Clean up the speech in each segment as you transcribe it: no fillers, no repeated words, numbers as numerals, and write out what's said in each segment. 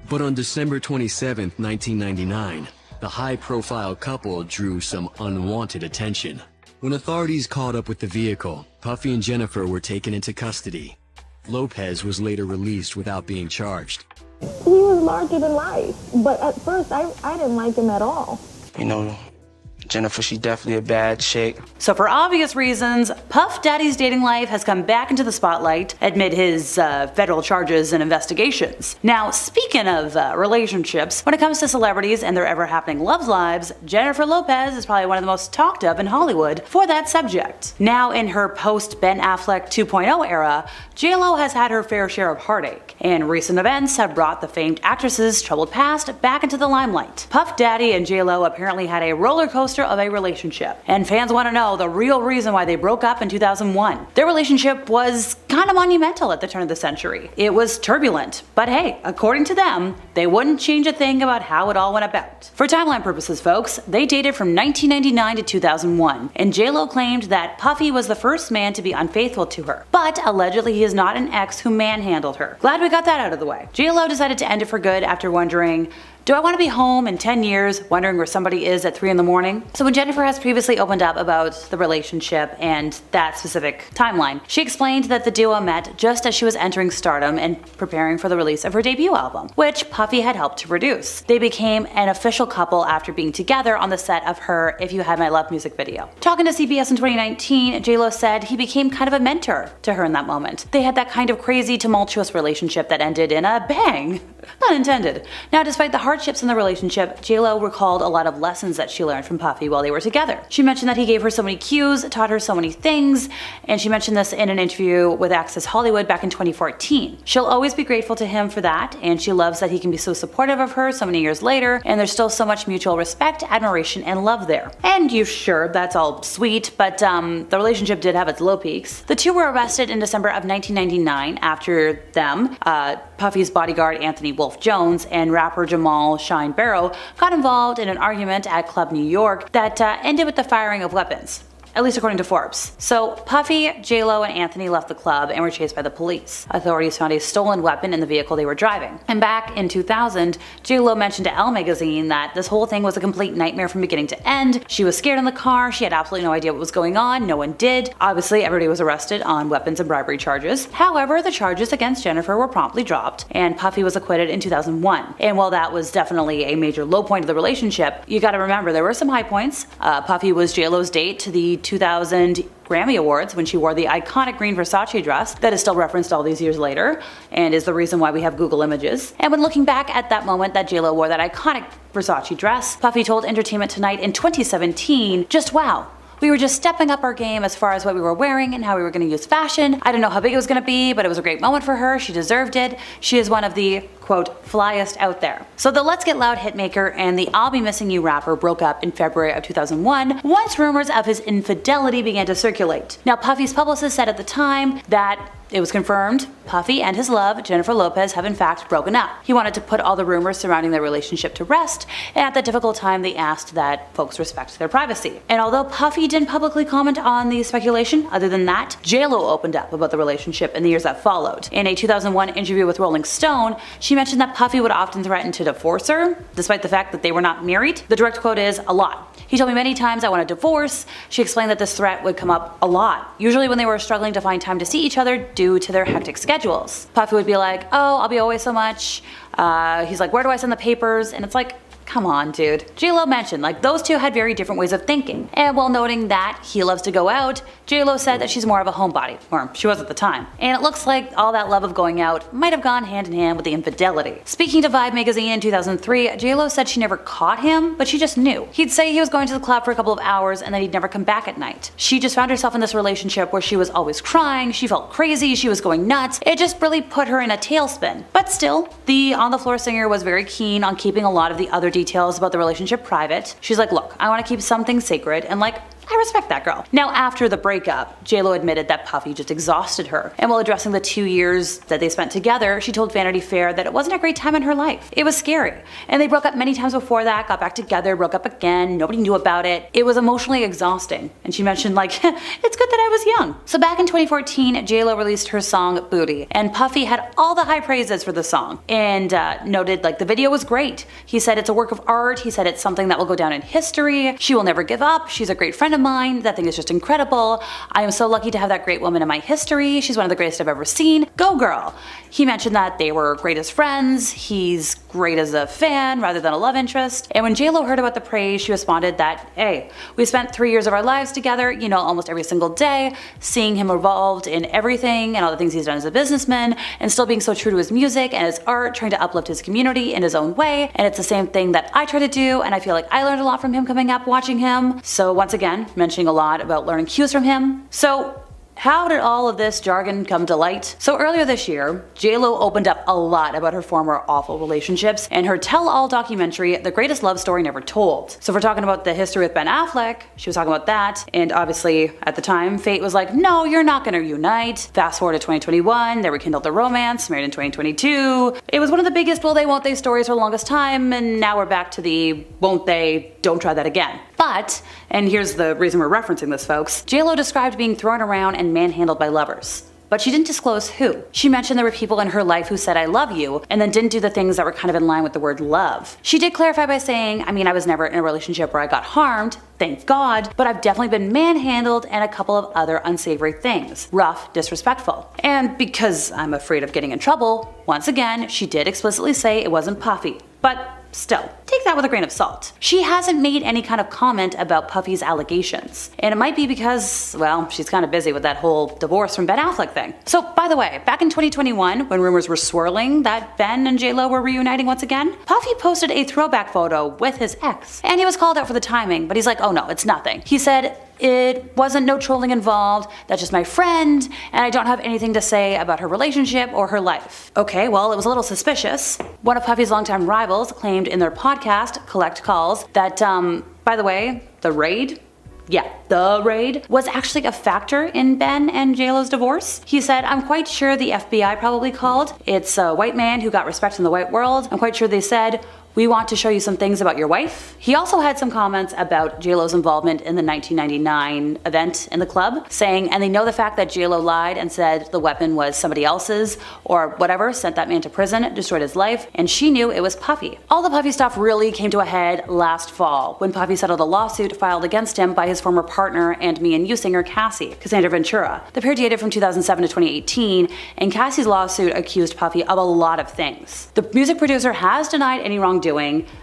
But on December 27, 1999, the high-profile couple drew some unwanted attention. When authorities caught up with the vehicle, Puffy and Jennifer were taken into custody. Lopez was later released without being charged. He was larger than life, but at first I didn't like him at all. You know, Jennifer, she definitely a bad chick. So for obvious reasons, Puff Daddy's dating life has come back into the spotlight amid his federal charges and investigations. Now, speaking of relationships, when it comes to celebrities and their ever-happening love lives, Jennifer Lopez is probably one of the most talked of in Hollywood for that subject. Now in her post-Ben Affleck 2.0 era, JLo has had her fair share of heartache, and recent events have brought the famed actress's troubled past back into the limelight. Puff Daddy and JLo apparently had a roller coaster of a relationship, and fans want to know the real reason why they broke up in 2001. Their relationship was kind of monumental at the turn of the century. It was turbulent, but hey, according to them, they wouldn't change a thing about how it all went about. For timeline purposes, folks, they dated from 1999 to 2001, and JLo claimed that Puffy was the first man to be unfaithful to her, but allegedly he is not an ex who manhandled her. Glad we got that out of the way. JLo decided to end it for good after wondering, do I want to be home in 10 years wondering where somebody is at 3 in the morning? So when Jennifer has previously opened up about the relationship and that specific timeline, she explained that the duo met just as she was entering stardom and preparing for the release of her debut album, which Puffy had helped to produce. They became an official couple after being together on the set of her If You Had My Love music video. Talking to CBS in 2019, JLo said he became kind of a mentor to her in that moment. They had that kind of crazy, tumultuous relationship that ended in a bang. Pun intended. Now, despite the hardships in the relationship, JLo recalled a lot of lessons that she learned from Puffy while they were together. She mentioned that he gave her so many cues, taught her so many things, and she mentioned this in an interview with Access Hollywood back in 2014. She'll always be grateful to him for that, and she loves that he can be so supportive of her so many years later, and there's still so much mutual respect, admiration, and love there. And you sure, that's all sweet, but the relationship did have its low peaks. The two were arrested in December of 1999 after them, Puffy's bodyguard Anthony Wolf Jones and rapper Jamal Shine Barrow got involved in an argument at Club New York that ended with the firing of weapons, at least according to Forbes. So Puffy, JLo, and Anthony left the club and were chased by the police. Authorities found a stolen weapon in the vehicle they were driving. And back in 2000, JLo mentioned to Elle magazine that this whole thing was a complete nightmare from beginning to end. She was scared in the car, she had absolutely no idea what was going on, no one did. Obviously, everybody was arrested on weapons and bribery charges. However, the charges against Jennifer were promptly dropped, and Puffy was acquitted in 2001. And while that was definitely a major low point of the relationship, you gotta remember there were some high points. Puffy was JLo's date to the 2000 Grammy Awards when she wore the iconic green Versace dress that is still referenced all these years later and is the reason why we have Google images. And when looking back at that moment that JLo wore that iconic Versace dress, Puffy told Entertainment Tonight in 2017, just wow. We were just stepping up our game as far as what we were wearing and how we were going to use fashion. I don't know how big it was going to be, but it was a great moment for her. She deserved it. She is one of the, quote, flyest out there. So the Let's Get Loud hitmaker and the I'll Be Missing You rapper broke up in February of 2001 once rumors of his infidelity began to circulate. Now, Puffy's publicist said at the time that it was confirmed Puffy and his love, Jennifer Lopez, have in fact broken up. He wanted to put all the rumors surrounding their relationship to rest, and at that difficult time they asked that folks respect their privacy. And although Puffy didn't publicly comment on the speculation, other than that, JLo opened up about the relationship in the years that followed. In a 2001 interview with Rolling Stone, she mentioned that Puffy would often threaten to divorce her, despite the fact that they were not married. The direct quote is, "A lot. He told me many times I want a divorce." She explained that this threat would come up a lot, usually when they were struggling to find time to see each other due to their hectic schedules. Puffy would be like, "Oh, I'll be away so much." He's like, "Where do I send the papers?" And it's like, come on, dude. JLo mentioned, like, those two had very different ways of thinking. And while noting that he loves to go out, JLo said that she's more of a homebody, or she was at the time. And it looks like all that love of going out might have gone hand in hand with the infidelity. Speaking to Vibe magazine in 2003, JLo said she never caught him, but she just knew. He'd say he was going to the club for a couple of hours and then he'd never come back at night. She just found herself in this relationship where she was always crying, she felt crazy, she was going nuts. It just really put her in a tailspin. But still, the on-the-floor singer was very keen on keeping a lot of the other details about the relationship private. She's like, look, I want to keep something sacred, and like, I respect that girl. Now, after the breakup, JLo admitted that Puffy just exhausted her. And while addressing the 2 years that they spent together, she told Vanity Fair that it wasn't a great time in her life. It was scary. And they broke up many times before that, got back together, broke up again, nobody knew about it. It was emotionally exhausting. And she mentioned like, it's good that I was young. So back in 2014, JLo released her song Booty, and Puffy had all the high praises for the song and noted like the video was great. He said it's a work of art. He said it's something that will go down in history. She will never give up. She's a great friend of mine. That thing is just incredible. I am so lucky to have that great woman in my history. She's one of the greatest I've ever seen. Go girl. He mentioned that they were great as friends. He's great as a fan rather than a love interest. And when JLo heard about the praise, she responded that, hey, we spent 3 years of our lives together, you know, almost every single day, seeing him evolved in everything and all the things he's done as a businessman, and still being so true to his music and his art, trying to uplift his community in his own way. And it's the same thing that I try to do, and I feel like I learned a lot from him coming up watching him. So once again, mentioning a lot about learning cues from him. So how did all of this jargon come to light? So earlier this year, JLo opened up a lot about her former awful relationships in her tell-all documentary, The Greatest Love Story Never Told. So if we're talking about the history with Ben Affleck, she was talking about that, and obviously at the time, fate was like, no, you're not gonna unite. Fast forward to 2021, they rekindled the romance, married in 2022. It was one of the biggest will they won't they stories for the longest time, and now we're back to the won't they, don't try that again. But, and here's the reason we're referencing this folks, JLo described being thrown around and manhandled by lovers. But she didn't disclose who. She mentioned there were people in her life who said I love you and then didn't do the things that were kind of in line with the word love. She did clarify by saying, I mean, I was never in a relationship where I got harmed, thank God, but I've definitely been manhandled and a couple of other unsavory things. Rough, disrespectful. And because I'm afraid of getting in trouble, once again, she did explicitly say it wasn't Puffy. But still, take that with a grain of salt. She hasn't made any kind of comment about Puffy's allegations. And it might be because, well, she's kind of busy with that whole divorce from Ben Affleck thing. So, by the way, back in 2021, when rumors were swirling that Ben and JLo were reuniting once again, Puffy posted a throwback photo with his ex. And he was called out for the timing, but he's like, oh no, it's nothing. He said, it wasn't no trolling involved, that's just my friend, and I don't have anything to say about her relationship or her life. Okay, well, it was a little suspicious. One of Puffy's longtime rivals claimed in their podcast, Collect Calls, that, by the way, the raid was actually a factor in Ben and JLo's divorce. He said, I'm quite sure the FBI probably called. It's a white man who got respect in the white world. I'm quite sure they said, we want to show you some things about your wife. He also had some comments about JLo's involvement in the 1999 event in the club, saying, and they know the fact that JLo lied and said the weapon was somebody else's, or whatever, sent that man to prison, destroyed his life, and she knew it was Puffy. All the Puffy stuff really came to a head last fall, when Puffy settled a lawsuit filed against him by his former partner and Me and You singer Cassie, Cassandra Ventura. The pair dated from 2007 to 2018, and Cassie's lawsuit accused Puffy of a lot of things. The music producer has denied any wrongdoing.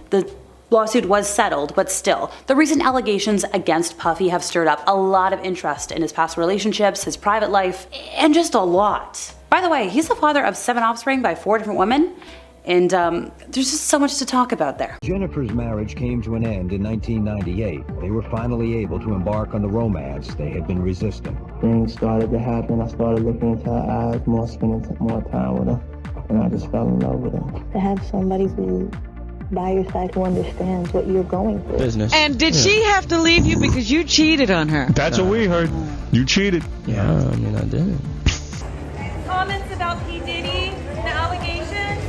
The lawsuit was settled, but still, the recent allegations against Puffy have stirred up a lot of interest in his past relationships, his private life, and just a lot. By the way, he's the father of 7 offspring by 4 different women, and there's just so much to talk about there. Jennifer's marriage came to an end in 1998. They were finally able to embark on the romance they had been resisting. Things started to happen. I started looking into her eyes more, spending more time with her, and I just fell in love with her. To have somebody who by your side who understands what you're going through. Business. And did she have to leave you because you cheated on her? That's what we heard. You cheated. Yeah, I mean, I did. Comments about P. Diddy, the allegations?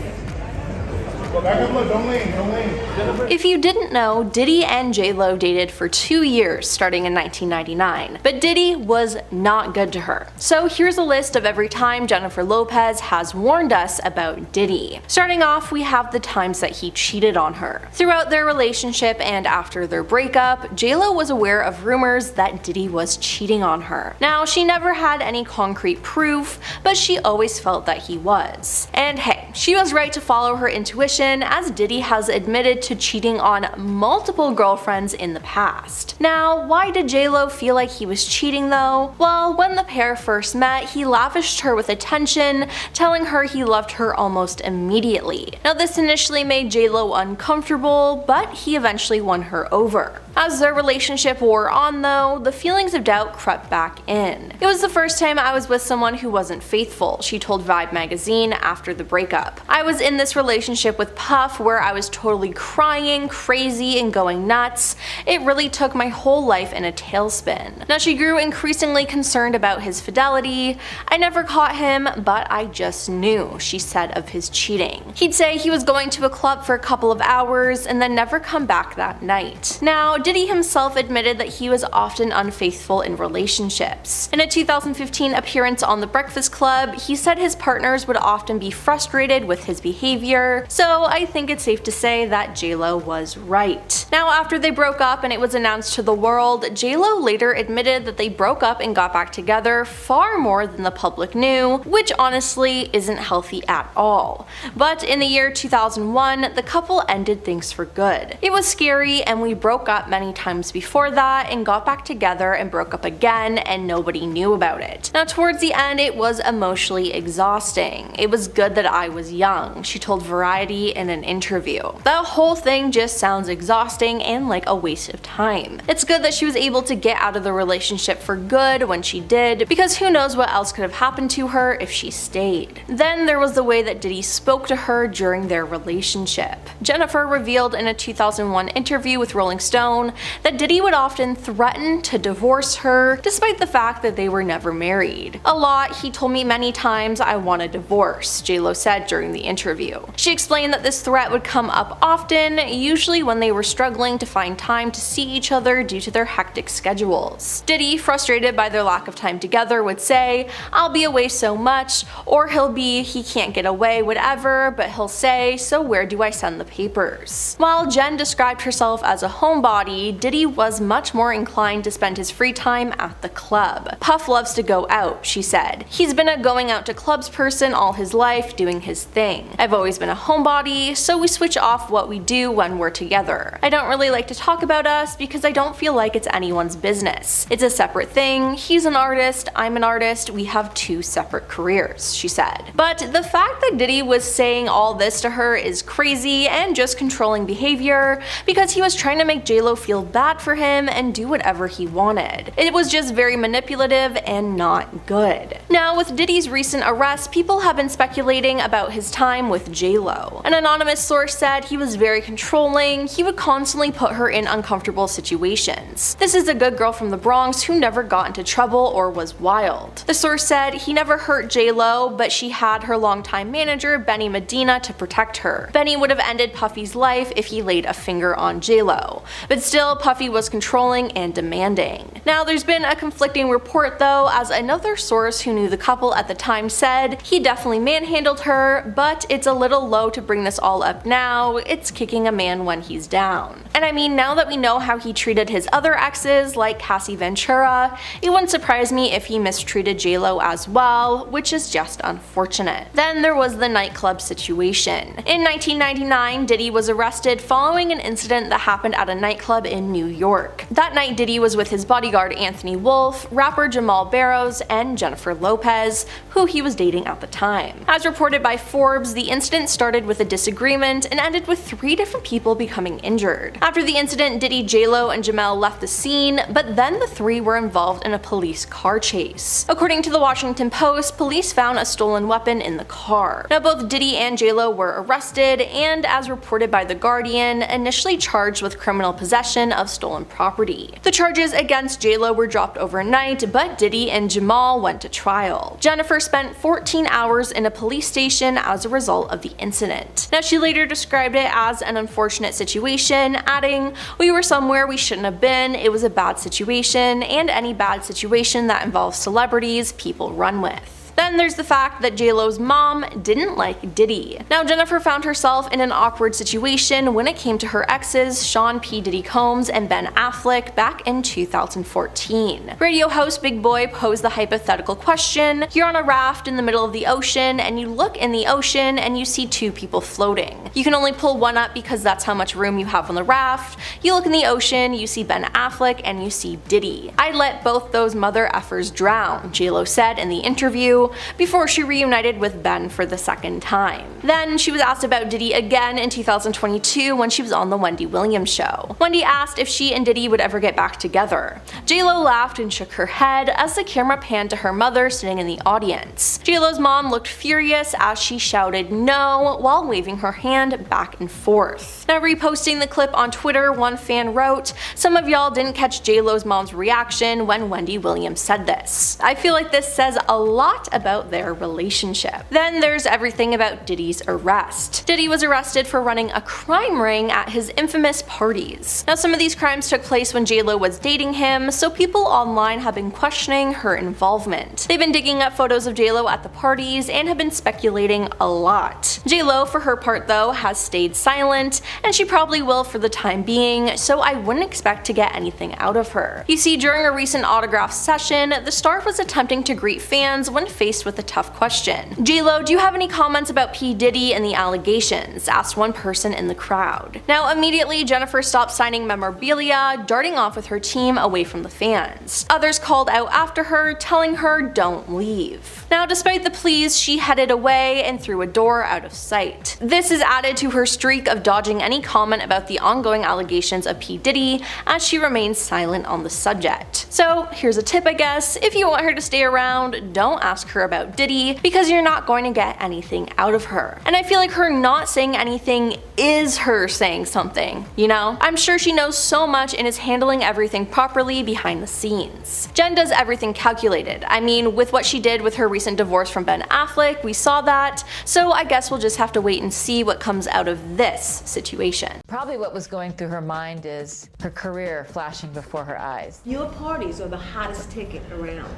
Go back up, look, don't lean, don't lean. If you didn't know, Diddy and JLo dated for 2 years starting in 1999, but Diddy was not good to her. So here's a list of every time Jennifer Lopez has warned us about Diddy. Starting off, we have the times that he cheated on her. Throughout their relationship and after their breakup, JLo was aware of rumors that Diddy was cheating on her. Now, she never had any concrete proof, but she always felt that he was. And hey, she was right to follow her intuition, as Diddy has admitted to cheating on multiple girlfriends in the past. Now, why did JLo feel like he was cheating though? Well, when the pair first met, he lavished her with attention, telling her he loved her almost immediately. Now, this initially made JLo uncomfortable, but he eventually won her over. As their relationship wore on though, the feelings of doubt crept back in. It was the first time I was with someone who wasn't faithful, she told Vibe magazine after the breakup. I was in this relationship with with Puff where I was totally crying, crazy, and going nuts. It really took my whole life in a tailspin. Now she grew increasingly concerned about his fidelity. I never caught him, but I just knew, she said of his cheating. He'd say he was going to a club for a couple of hours and then never come back that night. Now, Diddy himself admitted that he was often unfaithful in relationships. In a 2015 appearance on The Breakfast Club, he said his partners would often be frustrated with his behavior, so I think it's safe to say that JLo was right. Now, after they broke up and it was announced to the world, JLo later admitted that they broke up and got back together far more than the public knew, which honestly isn't healthy at all. But in the year 2001, the couple ended things for good. It was scary, and we broke up many times before that and got back together and broke up again, and nobody knew about it. Now, towards the end, it was emotionally exhausting. It was good that I was young, she told Variety in an interview. The whole thing just sounds exhausting and like a waste of time. It's good that she was able to get out of the relationship for good when she did, because who knows what else could have happened to her if she stayed. Then there was the way that Diddy spoke to her during their relationship. Jennifer revealed in a 2001 interview with Rolling Stone that Diddy would often threaten to divorce her, despite the fact that they were never married. A lot, he told me many times, I want a divorce, JLo said during the interview. She explained that this threat would come up often, usually when they were struggling to find time to see each other due to their hectic schedules. Diddy, frustrated by their lack of time together, would say, I'll be away so much, or he'll be, he can't get away, whatever, but he'll say, so where do I send the papers? While Jen described herself as a homebody, Diddy was much more inclined to spend his free time at the club. Puff loves to go out, she said. He's been a going out to clubs person all his life, doing his thing. I've always been a homebody, so we switch off what we do when we're together. I don't really like to talk about us because I don't feel like it's anyone's business. It's a separate thing. He's an artist, I'm an artist, we have two separate careers, she said. But the fact that Diddy was saying all this to her is crazy and just controlling behavior, because he was trying to make JLo feel bad for him and do whatever he wanted. It was just very manipulative and not good. Now, with Diddy's recent arrest, people have been speculating about his time with JLo. An anonymous source said he was very controlling, he would constantly put her in uncomfortable situations. This is a good girl from the Bronx who never got into trouble or was wild. The source said he never hurt JLo, but she had her longtime manager Benny Medina to protect her. Benny would have ended Puffy's life if he laid a finger on JLo, but still Puffy was controlling and demanding. Now, there's been a conflicting report though, as another source who knew the couple at the time said he definitely manhandled her, but it's a little low to bring this all up now, it's kicking a man when he's down. And I mean, now that we know how he treated his other exes like Cassie Ventura, it wouldn't surprise me if he mistreated JLo as well, which is just unfortunate. Then there was the nightclub situation. In 1999, Diddy was arrested following an incident that happened at a nightclub in New York. That night, Diddy was with his bodyguard Anthony Wolf, rapper Jamal Barrows, and Jennifer Lopez, who he was dating at the time. As reported by Forbes, the incident started with a disagreement and ended with 3 different people becoming injured. After the incident, Diddy, JLo, and Jamel left the scene, but then the 3 were involved in a police car chase. According to the Washington Post, police found a stolen weapon in the car. Now, both Diddy and JLo were arrested and, as reported by The Guardian, initially charged with criminal possession of stolen property. The charges against JLo were dropped overnight, but Diddy and Jamal went to trial. Jennifer spent 14 hours in a police station as a result of the incident. Now, she later described it as an unfortunate situation, adding, "We were somewhere we shouldn't have been, it was a bad situation, and any bad situation that involves celebrities, people run with." Then there's the fact that JLo's mom didn't like Diddy. Now, Jennifer found herself in an awkward situation when it came to her exes Sean P. Diddy Combs and Ben Affleck back in 2014. Radio host Big Boy posed the hypothetical question: you're on a raft in the middle of the ocean and you look in the ocean and you see 2 people floating. You can only pull one up because that's how much room you have on the raft. You look in the ocean, you see Ben Affleck and you see Diddy. I'd let both those mother effers drown, JLo said in the interview, 2022 before she reunited with Ben for the second time. Then she was asked about Diddy again in 2022 when she was on the Wendy Williams show. Wendy asked if she and Diddy would ever get back together. JLo laughed and shook her head as the camera panned to her mother sitting in the audience. JLo's mom looked furious as she shouted no while waving her hand back and forth. Now, reposting the clip on Twitter, one fan wrote, "Some of y'all didn't catch JLo's mom's reaction when Wendy Williams said this. I feel like this says a lot about their relationship." Then there's everything about Diddy's arrest. Diddy was arrested for running a crime ring at his infamous parties. Now, some of these crimes took place when JLo was dating him, so people online have been questioning her involvement. They've been digging up photos of JLo at the parties and have been speculating a lot. JLo, for her part though, has stayed silent, and she probably will for the time being, so I wouldn't expect to get anything out of her. You see, during a recent autograph session, the star was attempting to greet fans when faced with a tough question. "JLo, do you have any comments about P. Diddy and the allegations?" asked one person in the crowd. Now, immediately, Jennifer stopped signing memorabilia, darting off with her team away from the fans. Others called out after her, telling her don't leave. Now, despite the pleas, she headed away and through a door out of sight. This is added to her streak of dodging any comment about the ongoing allegations of P. Diddy, as she remains silent on the subject. So here's a tip, I guess: if you want her to stay around, don't ask her about Diddy, because you're not going to get anything out of her. And I feel like her not saying anything is her saying something, you know? I'm sure she knows so much and is handling everything properly behind the scenes. Jen does everything calculated. I mean, with what she did with her recent divorce from Ben Affleck, we saw that, so I guess we'll just have to wait and see what comes out of this situation. Probably what was going through her mind is her career flashing before her eyes. Your parties are the hottest ticket around.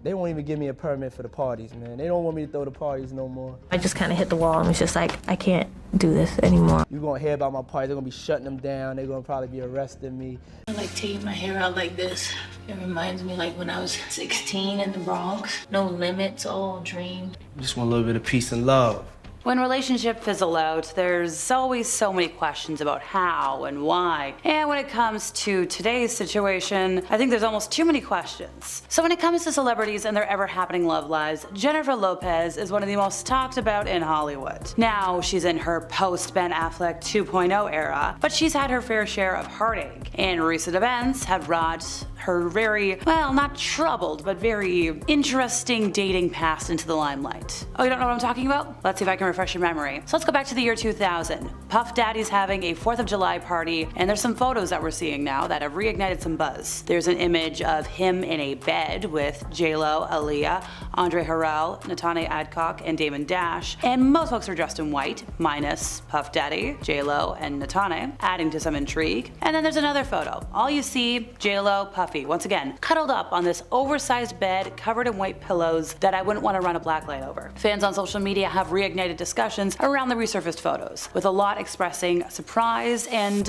They won't even give me a permit for the parties, man. They don't want me to throw the parties no more. I just kind of hit the wall and was just like, I can't do this anymore. You're gonna hear about my parties, they're gonna be shutting them down, they're gonna probably be arresting me. I like taking my hair out like this. It reminds me like when I was 16 in the Bronx. No limits, all dream. I just want a little bit of peace and love. When relationships fizzle out, there's always so many questions about how and why. And when it comes to today's situation, I think there's almost too many questions. So when it comes to celebrities and their ever-happening love lives, Jennifer Lopez is one of the most talked about in Hollywood. Now, she's in her post-Ben Affleck 2.0 era, but she's had her fair share of heartache. And recent events have brought her very, well, not troubled, but very interesting dating past into the limelight. Oh, you don't know what I'm talking about? Let's see if I can refresh your memory. So let's go back to the year 2000. Puff Daddy's having a 4th of July party, and there's some photos that we're seeing now that have reignited some buzz. There's an image of him in a bed with JLo, Aaliyah, Andre Harrell, Natane Adcock, and Damon Dash, and most folks are dressed in white, minus Puff Daddy, JLo, and Natane, adding to some intrigue. And then there's another photo. All you see, JLo, Puffy, once again, cuddled up on this oversized bed covered in white pillows that I wouldn't want to run a black light over. Fans on social media have reignited discussions around the resurfaced photos, with a lot expressing surprise and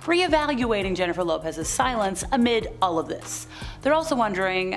reevaluating Jennifer Lopez's silence amid all of this. They're also wondering,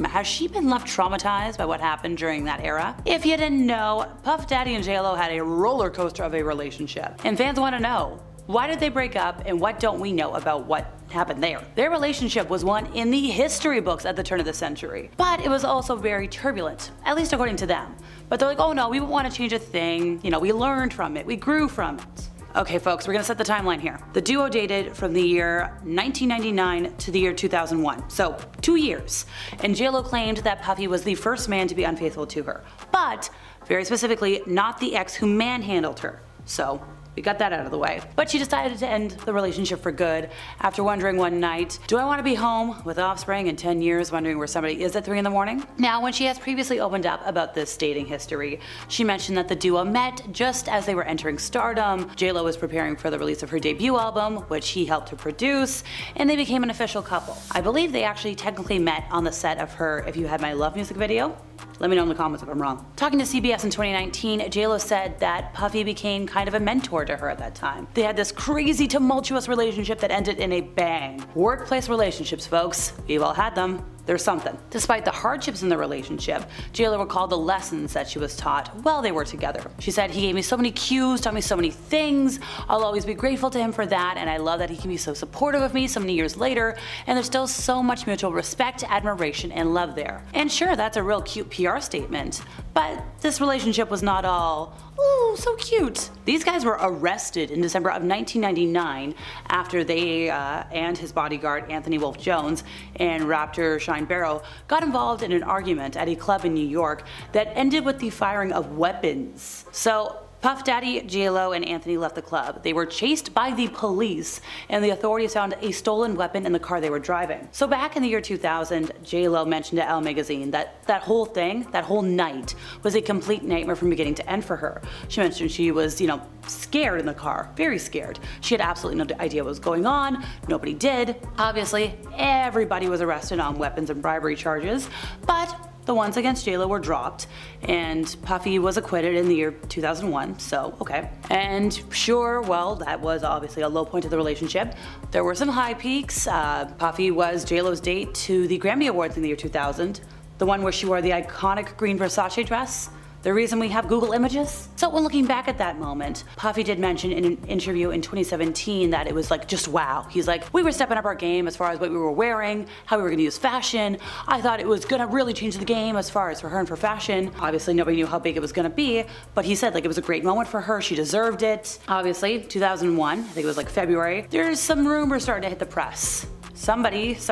has she been left traumatized by what happened during that era? If you didn't know, Puff Daddy and JLo had a roller coaster of a relationship, and fans want to know, why did they break up and what don't we know about what happened there? Their relationship was one in the history books at the turn of the century, but it was also very turbulent, at least according to them. But they're like, oh no, we won't want to change a thing. You know, we learned from it, we grew from it. Okay folks, we're gonna set the timeline here. The duo dated from the year 1999 to the year 2001, so 2 years. And JLo claimed that Puffy was the first man to be unfaithful to her, but very specifically, not the ex who manhandled her. So we got that out of the way. But she decided to end the relationship for good after wondering one night, do I want to be home with offspring in 10 years wondering where somebody is at 3 in the morning? Now, when she has previously opened up about this dating history, she mentioned that the duo met just as they were entering stardom. JLo was preparing for the release of her debut album, which he helped to produce, and they became an official couple. I believe they actually technically met on the set of her If You Had My Love music video. Let me know in the comments if I'm wrong. Talking to CBS in 2019, JLo said that Puffy became kind of a mentor to her at that time. They had this crazy, tumultuous relationship that ended in a bang. Workplace relationships, folks. We've all had them. there's something. Despite the hardships in the relationship, JLo recalled the lessons that she was taught while they were together. She said, "He gave me so many cues, taught me so many things. I'll always be grateful to him for that, and I love that he can be so supportive of me so many years later, and there's still so much mutual respect, admiration, and love there." And sure, that's a real cute PR statement, but this relationship was not all, "Ooh, so cute." These guys were arrested in December of 1999 after they and his bodyguard Anthony Wolf Jones and Raptor Shine Barrow got involved in an argument at a club in New York that ended with the firing of weapons. So Puff Daddy, JLo, and Anthony left the club. They were chased by the police, and the authorities found a stolen weapon in the car they were driving. So back in the year 2000, JLo mentioned to Elle magazine that that whole thing, that whole night, was a complete nightmare from beginning to end for her. She mentioned she was, scared in the car, very scared. She had absolutely no idea what was going on. Nobody did. Obviously, everybody was arrested on weapons and bribery charges, but the ones against JLo were dropped, and Puffy was acquitted in the year 2001, so okay. And sure, well, that was obviously a low point of the relationship. There were some high peaks. Puffy was JLo's date to the Grammy Awards in the year 2000, the one where she wore the iconic green Versace dress. The reason we have Google Images? So when looking back at that moment, Puffy did mention in an interview in 2017 that it was like just wow. He's like, "We were stepping up our game as far as what we were wearing, how we were gonna use fashion. I thought it was gonna really change the game as far as for her and for fashion." Obviously nobody knew how big it was gonna be, but he said like it was a great moment for her, she deserved it. Obviously, 2001, I think it was like February, there's some rumors starting to hit the press. Somebody's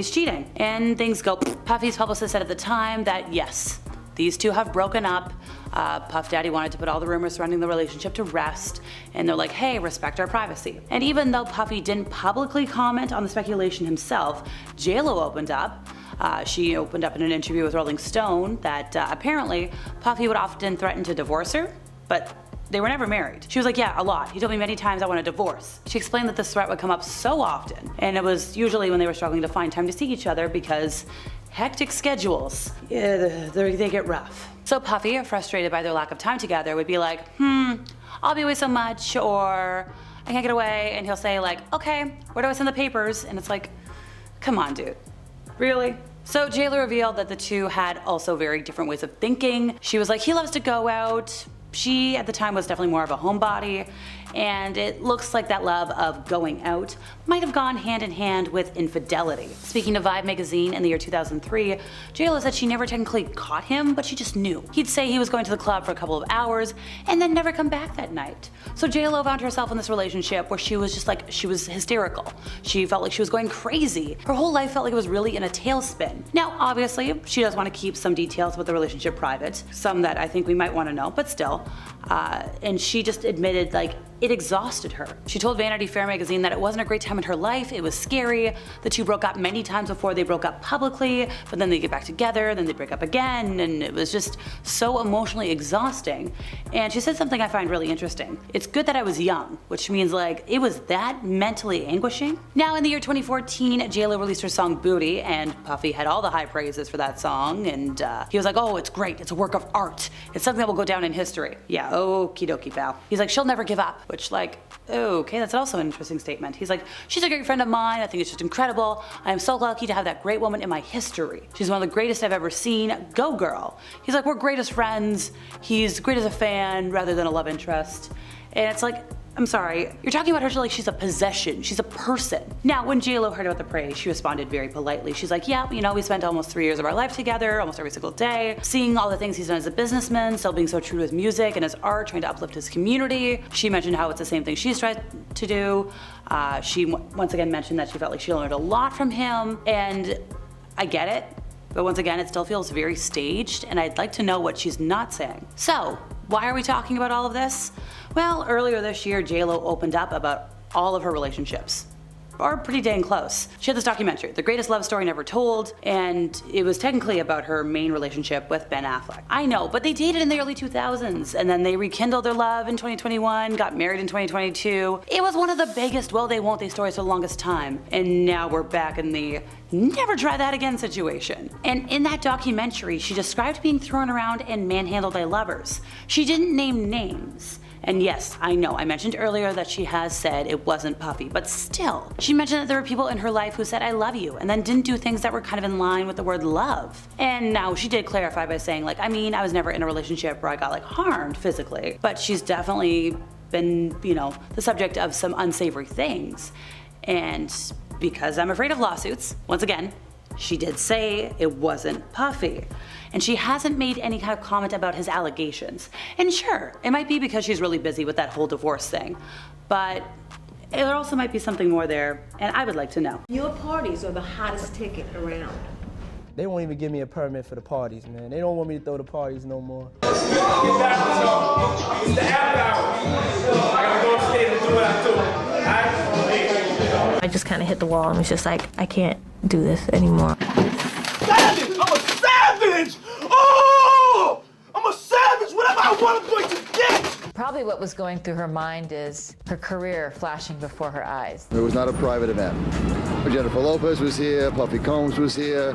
cheating. And things go. Puffy's publicist said at the time that yes, these two have broken up. Puff Daddy wanted to put all the rumors surrounding the relationship to rest, and they're like, "Hey, respect our privacy." And even though Puffy didn't publicly comment on the speculation himself, JLo opened up. She opened up in an interview with Rolling Stone that apparently Puffy would often threaten to divorce her, but they were never married. She was like, "Yeah, a lot. He told me many times I want a divorce." She explained that this threat would come up so often, and it was usually when they were struggling to find time to see each other because hectic schedules, they get rough. So Puffy, frustrated by their lack of time together, would be like, "I'll be away so much," or "I can't get away," and he'll say like, "Okay, where do I send the papers?" And it's like, come on, dude, really? So JLo revealed that the two had also very different ways of thinking. She was like, he loves to go out. She, at the time, was definitely more of a homebody, and it looks like that love of going out might have gone hand in hand with infidelity. Speaking of Vibe magazine in the year 2003, JLo said she never technically caught him, but she just knew. He'd say he was going to the club for a couple of hours and then never come back that night. So JLo found herself in this relationship where she was just like, she was hysterical. She felt like she was going crazy. Her whole life felt like it was really in a tailspin. Now, obviously, she does want to keep some details about the relationship private, some that I think we might want to know, but still. And she just admitted like it exhausted her. She told Vanity Fair magazine that it wasn't a great time in her life, it was scary. The two broke up many times before they broke up publicly, but then they get back together, then they break up again, and it was just so emotionally exhausting. And she said something I find really interesting. "It's good that I was young," which means like it was that mentally anguishing. Now in the year 2014, JLo released her song Booty, and Puffy had all the high praises for that song, and he was like, "Oh, it's great, it's a work of art. It's something that will go down in history." Yeah, okie dokie, pal. He's like, "She'll never give up," which like, okay, that's also an interesting statement. He's like, "She's a great friend of mine. I think it's just incredible. I am so lucky to have that great woman in my history. She's one of the greatest I've ever seen. Go girl." He's like, "We're great as friends." He's great as a fan rather than a love interest. And it's like, I'm sorry, you're talking about her like she's a possession, she's a person. Now, when JLo heard about the praise, she responded very politely. She's like, "Yeah, we spent almost 3 years of our life together, almost every single day, seeing all the things he's done as a businessman, still being so true to his music and his art, trying to uplift his community." She mentioned how it's the same thing she's tried to do. She once again mentioned that she felt like she learned a lot from him, and I get it. But once again, it still feels very staged, and I'd like to know what she's not saying. So, why are we talking about all of this? Well, earlier this year, JLo opened up about all of her relationships. Or pretty dang close. She had this documentary, The Greatest Love Story Never Told, and it was technically about her main relationship with Ben Affleck. I know, but they dated in the early 2000s, and then they rekindled their love in 2021, got married in 2022. It was one of the biggest will they won't they stories for the longest time, and now we're back in the never try that again situation. And in that documentary, she described being thrown around and manhandled by lovers. She didn't name names. And yes, I know, I mentioned earlier that she has said it wasn't Puffy, but still. She mentioned that there were people in her life who said I love you and then didn't do things that were kind of in line with the word love. And now she did clarify by saying like, I mean, I was never in a relationship where I got like harmed physically, but she's definitely been, you know, the subject of some unsavory things. And because I'm afraid of lawsuits, once again, she did say it wasn't Puffy. And she hasn't made any kind of comment about his allegations. And sure, it might be because she's really busy with that whole divorce thing, but there also might be something more there, and I would like to know. Your parties are the hottest ticket around. They won't even give me a permit for the parties, man. They don't want me to throw the parties no more. It's the after hour. I gotta go upstairs and do what I do. I just kind of hit the wall and was just like, I can't do this anymore. Savage! I'm a savage! Oh! I'm a savage! Whatever I want, I'm going to get! Probably what was going through her mind is her career flashing before her eyes. It was not a private event. Jennifer Lopez was here, Puffy Combs was here,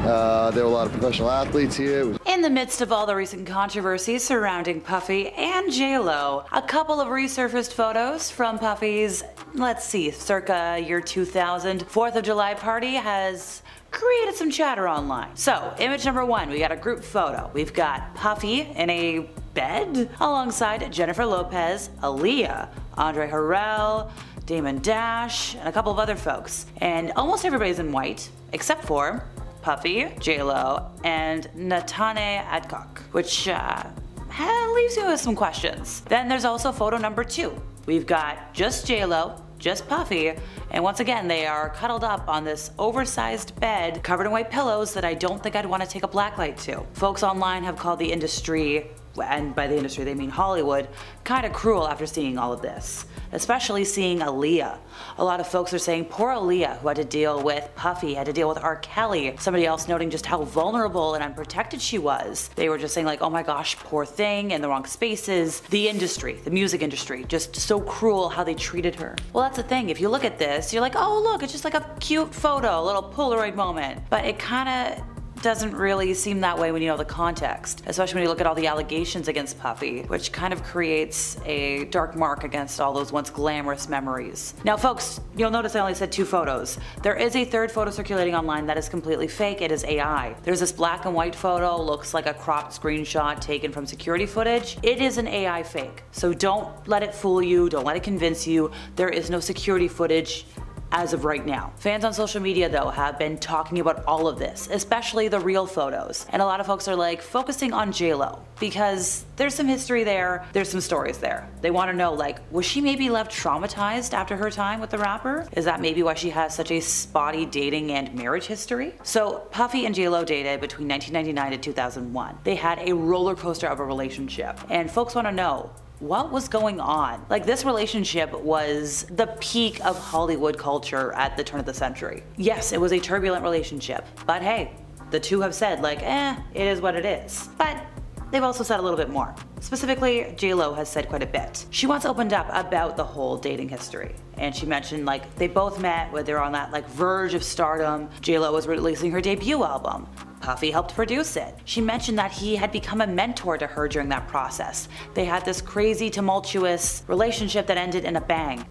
there were a lot of professional athletes here. In the midst of all the recent controversies surrounding Puffy and JLo, a couple of resurfaced photos from Puffy's, let's see, circa year 2000 4th of July party has created some chatter online. So, image number 1, we got a group photo. We've got Puffy in a bed alongside Jennifer Lopez, Aaliyah, Andre Harrell, Damon Dash, and a couple of other folks. And almost everybody's in white, except for Puffy, JLo, and Natane Adcock, which leaves you with some questions. Then there's also photo number 2. We've got just JLo, just Puffy, and once again they are cuddled up on this oversized bed covered in white pillows that I don't think I'd want to take a blacklight to. Folks online have called the industry, and by the industry they mean Hollywood, kind of cruel after seeing all of this, especially seeing Aaliyah. A lot of folks are saying poor Aaliyah, who had to deal with Puffy, had to deal with R. Kelly. Somebody else noting just how vulnerable and unprotected she was. They were just saying like, oh my gosh, poor thing, in the wrong spaces. The industry, the music industry, just so cruel how they treated her. Well, that's the thing, if you look at this, you're like, oh look, it's just like a cute photo, a little Polaroid moment. But it kinda doesn't really seem that way when you know the context, especially when you look at all the allegations against Puffy, which kind of creates a dark mark against all those once glamorous memories. Now folks, you'll notice I only said 2 photos. There is a third photo circulating online that is completely fake. It is AI. There's this black and white photo, looks like a cropped screenshot taken from security footage. It is an AI fake, so don't let it fool you, don't let it convince you. There is no security footage as of right now. Fans on social media though have been talking about all of this, especially the real photos. And a lot of folks are like focusing on JLo because there's some history there, there's some stories there. They want to know like, was she maybe left traumatized after her time with the rapper? Is that maybe why she has such a spotty dating and marriage history? So Puffy and JLo dated between 1999 and 2001. They had a roller coaster of a relationship, and folks want to know, what was going on? Like, this relationship was the peak of Hollywood culture at the turn of the century. Yes, it was a turbulent relationship, but hey, the two have said like, it is what it is. But they've also said a little bit more. Specifically, JLo has said quite a bit. She once opened up about the whole dating history, and she mentioned like they both met when they were on that like verge of stardom. JLo was releasing her debut album. Puffy helped produce it. She mentioned that he had become a mentor to her during that process. They had this crazy, tumultuous relationship that ended in a bang.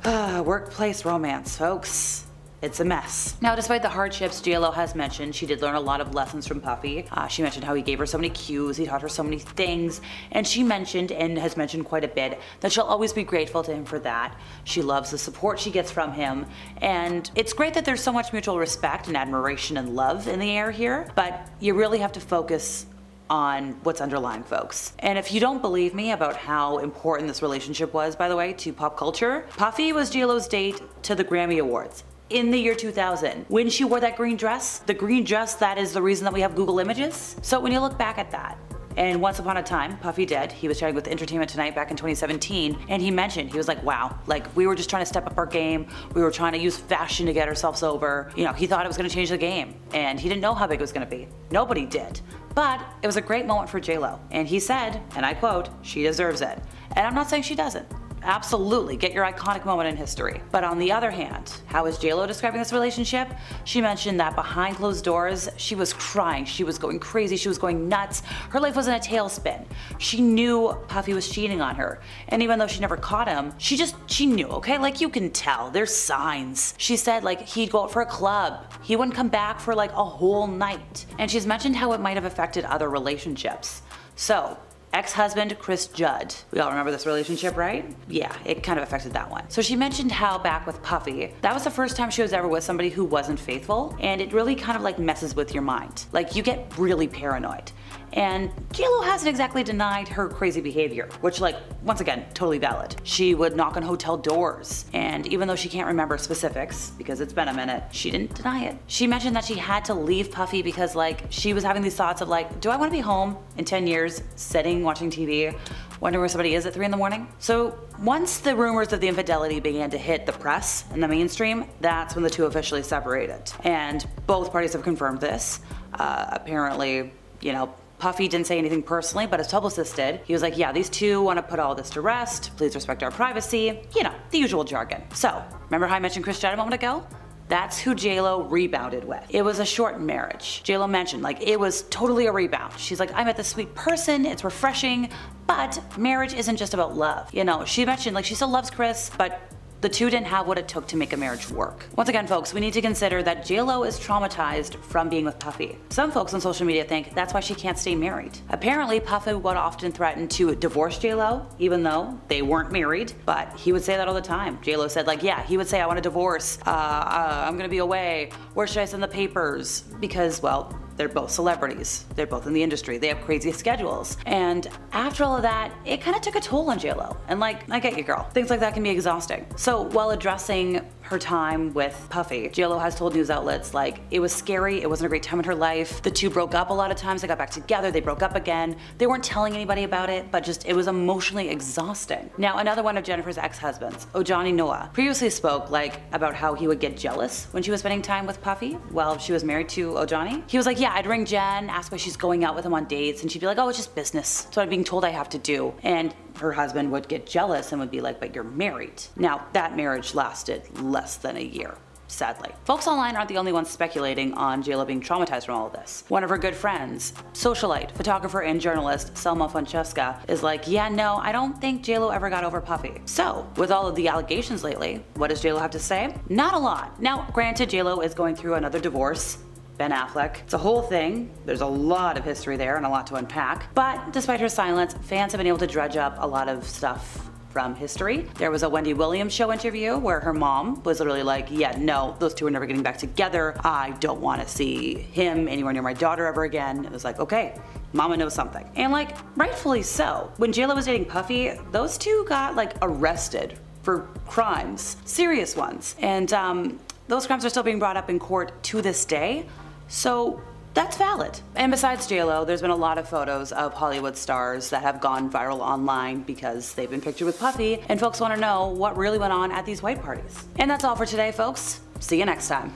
Workplace romance, folks. It's a mess. Now, despite the hardships JLo has mentioned, she did learn a lot of lessons from Puffy. She mentioned how he gave her so many cues, he taught her so many things, and she mentioned, and has mentioned quite a bit, that she'll always be grateful to him for that. She loves the support she gets from him, and it's great that there's so much mutual respect and admiration and love in the air here, but you really have to focus on what's underlying, folks. And if you don't believe me about how important this relationship was, by the way, to pop culture, Puffy was JLo's date to the Grammy Awards in the year 2000, when she wore that green dress, the green dress that is the reason that we have Google Images. So when you look back at that, and once upon a time, Puffy did, he was chatting with Entertainment Tonight back in 2017, and he mentioned, he was like, wow, like we were just trying to step up our game, we were trying to use fashion to get ourselves over. You know, he thought it was gonna change the game, and he didn't know how big it was gonna be. Nobody did. But it was a great moment for JLo, and he said, and I quote, she deserves it. And I'm not saying she doesn't. Absolutely, get your iconic moment in history. But on the other hand, how is JLo describing this relationship? She mentioned that behind closed doors, she was crying, she was going crazy, she was going nuts, her life was in a tailspin. She knew Puffy was cheating on her, and even though she never caught him, she knew, okay? Like, you can tell, there's signs. She said like he'd go out for a club, he wouldn't come back for like a whole night. And she's mentioned how it might have affected other relationships. So, ex-husband Chris Judd. We all remember this relationship, right? Yeah, it kind of affected that one. So she mentioned how back with Puffy, that was the first time she was ever with somebody who wasn't faithful, and it really kind of like messes with your mind. Like, you get really paranoid. And JLo hasn't exactly denied her crazy behavior, which, like, once again, totally valid. She would knock on hotel doors, and even though she can't remember specifics, because it's been a minute, she didn't deny it. She mentioned that she had to leave Puffy because, like, she was having these thoughts of like, do I want to be home in 10 years, sitting, watching TV, wondering where somebody is at 3 in the morning? So once the rumors of the infidelity began to hit the press and the mainstream, that's when the two officially separated. And both parties have confirmed this. Apparently, you know, Puffy didn't say anything personally, but his publicist did. He was like, yeah, these two want to put all this to rest. Please respect our privacy. You know, the usual jargon. So, remember how I mentioned Chris Judd a moment ago? That's who JLo rebounded with. It was a short marriage. JLo mentioned, like, it was totally a rebound. She's like, I met this sweet person, it's refreshing, but marriage isn't just about love. You know, she mentioned, like, she still loves Chris, but the two didn't have what it took to make a marriage work. Once again, folks, we need to consider that JLo is traumatized from being with Puffy. Some folks on social media think that's why she can't stay married. Apparently, Puffy would often threaten to divorce JLo, even though they weren't married, but he would say that all the time. JLo said, like, yeah, he would say, I want a divorce, I'm gonna be away, where should I send the papers? Because, well, they're both celebrities. They're both in the industry. They have crazy schedules. And after all of that, it kind of took a toll on JLo. And like, I get you, girl. Things like that can be exhausting. So while addressing her time with Puffy, JLo has told news outlets like, it was scary, it wasn't a great time in her life. The two broke up a lot of times, they got back together, they broke up again. They weren't telling anybody about it, but just, it was emotionally exhausting. Now, another one of Jennifer's ex-husbands, Ojani Noah, previously spoke like about how he would get jealous when she was spending time with Puffy while she was married to Ojani. He was like, yeah, I'd ring Jen, ask why she's going out with him on dates, and she'd be like, oh, it's just business. That's what I'm being told I have to do. And her husband would get jealous and would be like, but you're married. Now, that marriage lasted less than a year, sadly. Folks online aren't the only ones speculating on JLo being traumatized from all of this. One of her good friends, socialite, photographer, and journalist Selma Francesca is like, yeah, no, I don't think JLo ever got over Puffy. So, with all of the allegations lately, what does JLo have to say? Not a lot. Now, granted, JLo is going through another divorce. Ben Affleck. It's a whole thing. There's a lot of history there and a lot to unpack. But despite her silence, fans have been able to dredge up a lot of stuff from history. There was a Wendy Williams show interview where her mom was literally like, yeah, no, those two are never getting back together. I don't want to see him anywhere near my daughter ever again. It was like, okay, mama knows something. And like, rightfully so. When JLo was dating Puffy, those two got like arrested for crimes, serious ones. And those crimes are still being brought up in court to this day. So that's valid. And besides JLo, there's been a lot of photos of Hollywood stars that have gone viral online because they've been pictured with Puffy, and folks want to know what really went on at these white parties. And that's all for today, folks. See you next time.